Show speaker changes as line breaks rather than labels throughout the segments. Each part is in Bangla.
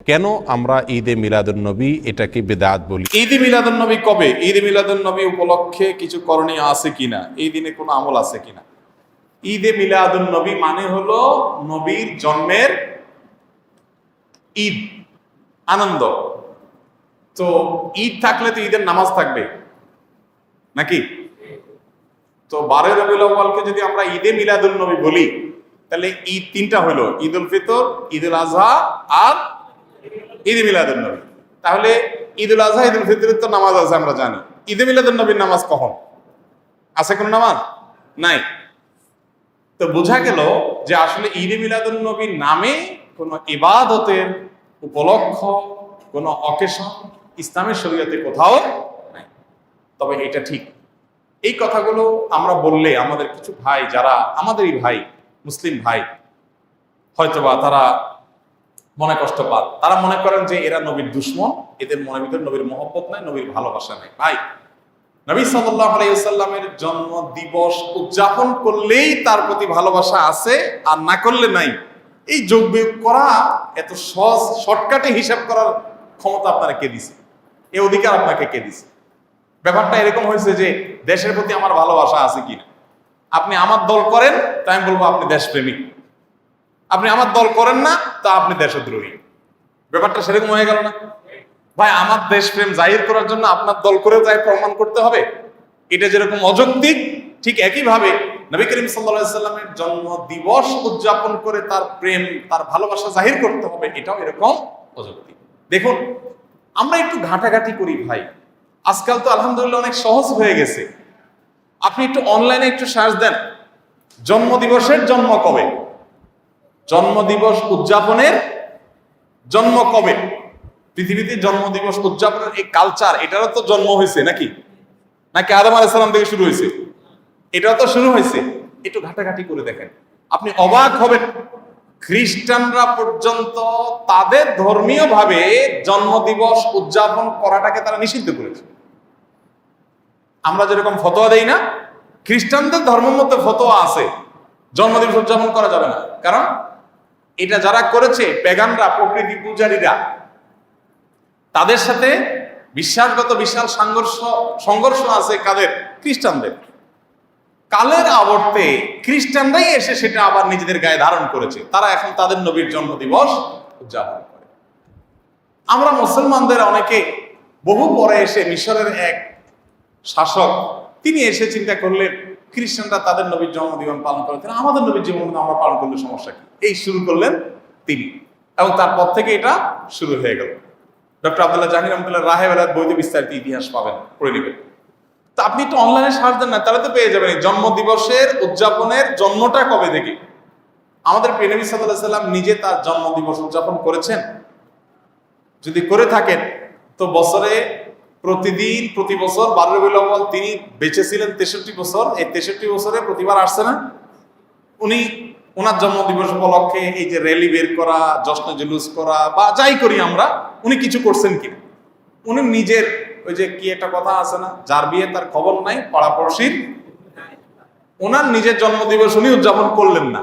কেন আমরা ঈদে মিলাদুন্নবী এটাকে বিদআত বলি?
ঈদে মিলাদুন্নবী কবে? ঈদে মিলাদুন্নবী উপলক্ষে কিছু করণীয় আছে কিনা, এই দিনে কোনো আমল আছে কিনা? ঈদে মিলাদুন্নবী মানে হলো নবীর জন্মের ঈদ, আনন্দ। তো ঈদ থাকলে তো ঈদের নামাজ থাকবে নাকি? তো 12 রবিউল আউয়ালকে যদি আমরা ঈদে মিলাদুন্নবী বলি, তাহলে ঈদ তিনটা হলো, ঈদ উল ফিতর, ঈদ উল আজহা আর ঈদে মিলাদুন্নবী। তাহলে ঈদ উল আজহা, ঈদ উল ফিতরের তো নামাজ আছে আমরা জানি, ঈদে মিলাদুন্নবীর নামাজ কখন আছে? কোনো নামাজ নাই। তো বোঝা গেল যে আসলে ঈদে মিলাদুন্নবীর নামে কোনো ইবাদতের উপলক্ষ, কোনো অকেশন ইসলামের শরীয়তে কোথাও নাই। তবে এটা ঠিক, এই কথাগুলো আমরা বললে আমাদের কিছু ভাই, যারা আমাদেরই ভাই, মুসলিম ভাই, হয়তোবা তারা মনে কষ্ট পান। তারা মনে করেন যে এরা নবীর দুশ্মন, এদের মনের ভিতরে নবীর মহব্বত নাই, নবীর ভালোবাসা নাই। ভাই, নবী সাল্লাল্লাহু আলাইহি ওয়াসাল্লামের জন্ম দিবস উদযাপন করলেই তার প্রতি ভালোবাসা আছে, আর না করলে নাই। এই যোগ বিয়োগ করা এত সহজ, শর্টকাটে হিসাব করার ক্ষমতা আপনারা কে দিছে? এই অধিকার আপনাকে কে দিছে? ব্যাপারটা এরকম হয়েছে যে দেশের প্রতি আমার ভালোবাসা আছে কিনা। আপনি আমার দল করেন, তাই আমি বলবো আপনি দেশপ্রেমিক। আপনি আমার দল করেন না, তা আপনি দেশদ্রোহী। ব্যাপারটা সেরকম হয়ে গেল না ভাই? আমার দেশপ্রেম জাহির করার জন্য আপনার দল করে তাই প্রমাণ করতে হবে, এটা যেরকম অযৌক্তিক, ঠিক একইভাবে নবী করিম সাল্লাল্লাহু আলাইহি সাল্লামের জন্ম দিবস উদযাপন করে তার প্রেম, তার ভালোবাসা জাহির করতে হবে, এটাও এরকম অযৌক্তিক। দেখুন, আমরা একটু ঘাটাঘাটি করি ভাই। আজকাল তো আলহামদুলিল্লাহ অনেক সহজ হয়ে গেছে। আপনি একটু অনলাইনে একটু সার্চ দেন, জন্মদিবসের জন্ম কবে, জন্মদিবস উদযাপনের জন্ম কবে। পৃথিবীতে জন্মদিবস উদযাপনের এই কালচার, এটারও তো জন্ম হয়েছে নাকি? নাকি আদম আলাইহিস সালাম থেকে শুরু হয়েছে? এটাও তো শুরু হয়েছে। একটু ঘাটাঘাটি করে দেখেন, আপনি অবাক হবেন। খ্রিস্টানরা পর্যন্ত তাদের ধর্মীয় ভাবে জন্মদিবস উদযাপন করাটাকে তারা নিষিদ্ধ করেছে। আমরা যেরকম ফতোয়া দেই না, খ্রিস্টানদের ধর্মের মধ্যে ফতোয়া আছে জন্মদিবস উদযাপন করা যাবে না। কারণ এটা যারা করেছে পেগানরা, প্রকৃতি পূজারীরা, তাদের সাথে বিশ্বাসগত বিশাল সংঘর্ষ আছে। কাদের? খ্রিস্টানদের। কালের আবর্তে খ্রিস্টানরাই এসে সেটা আবার নিজেদের গায়ে ধারণ করেছে। তারা এখন তাদের নবীর জন্মদিবস উদযাপন করে। আমরা মুসলমানদের অনেকে বহু পরে এসে, মিশরের এক শাসক, তিনি এসে চিন্তা করলেন খ্রিস্টানরা তাদের নবীর জন্মদিবস পালন করে, আমাদের নবীর জন্মদিন আমরা পালন করলে সমস্যা কি? এই শুরু করলেন তিনি, এবং তারপর থেকে এটা শুরু হয়ে গেল। ডক্টর আব্দুল্লাহ জাহির রহমতুল্লাহ রাহেবেলার বইতে বিস্তারিত ইতিহাস পাবেন, পড়ে নেবেন। তা আপনি একটু অনলাইনে সার্চ দেন না, তাহলে তো পেয়ে যাবেন জন্মদিবসের উদযাপনের জন্মটা কবে থেকে। আমাদের প্রিয় নবী সাল্লাল্লাহু আলাইহি সাল্লাম নিজে তার জন্মদিবস উদযাপন করেছেন? যদি করে থাকেন তো বছরে প্রতিদিন, প্রতি বছর 12 রবিউল আউয়াল তিনি বেঁচে ছিলেন 63 বছর। এই 63 বছরে প্রতিবার আসছে না? উনি ওনার জন্মদিবস উপলক্ষে এই যে র্যালি বের করা, জশ্ন জুলুস করা বা যাই করি আমরা, উনি কিছু করছেন কিনা? উনি নিজের, ওই যে কি একটা কথা আছে না, যার বিয়ে তার খবর নাই, পাড়াপড়শির। ওনার নিজের জন্মদিবস উনি উদযাপন করলেন না,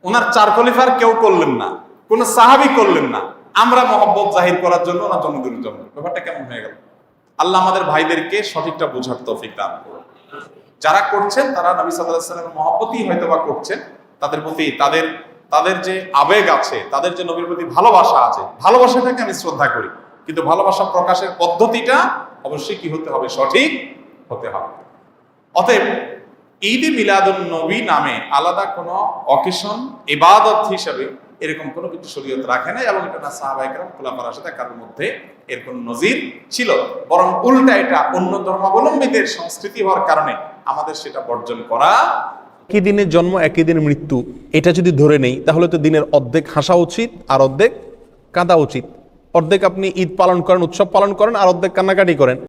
ওনার 4 খলিফার কেউ করলেন না, কোন সাহাবী করলেন না। আমরা মহব্বত জাহির করার জন্য ওনার জন্মদিন উদযাপন। ব্যাপারটা কেমন হয়ে গেল? আল্লাহ আমাদের ভাইদেরকে সঠিকটা বোঝার তৌফিক দান করুন। যারা করছেন তারা নবী সাল্লাল্লাহু আলাইহি ওয়াসাল্লামের মহব্বতই হয়তোবা করছেন, তাদের প্রতি তাদের যে আবেগ আছে, তাদের যে নবীর প্রতি ভালোবাসা আছে, ভালোবাসাটাকে আমি শ্রদ্ধা করি। কিন্তু ভালোবাসা প্রকাশের পদ্ধতিটা অবশ্যই কি হতে হবে? সঠিক হতে হবে। অতএব ঈদে মিলাদুন্নবী নামে আলাদা কোনো অকেশন, ইবাদত হিসাবে এরকম কোনো কিছু শরীয়ত রাখে না, এবং এটা না সাহাবায়ে কেরাম, খুলাফায়ে রাশিদিন কারোর মধ্যে এর কোনো নজির ছিল। বরং উল্টা, এটা অন্য ধর্মাবলম্বীদের সংস্কৃতি হওয়ার কারণে আমাদের সেটা বর্জন করা।
একই দিনের জন্ম, একই দিনের মৃত্যু, এটা যদি ধরে নেই, তাহলে তো দিনের অর্ধেক হাসা উচিত আর অর্ধেক কাঁদা উচিত। অর্ধেক আপনি ঈদ পালন করেন, উৎসব পালন করেন, আর অর্ধেক কান্নাকাটি করেন।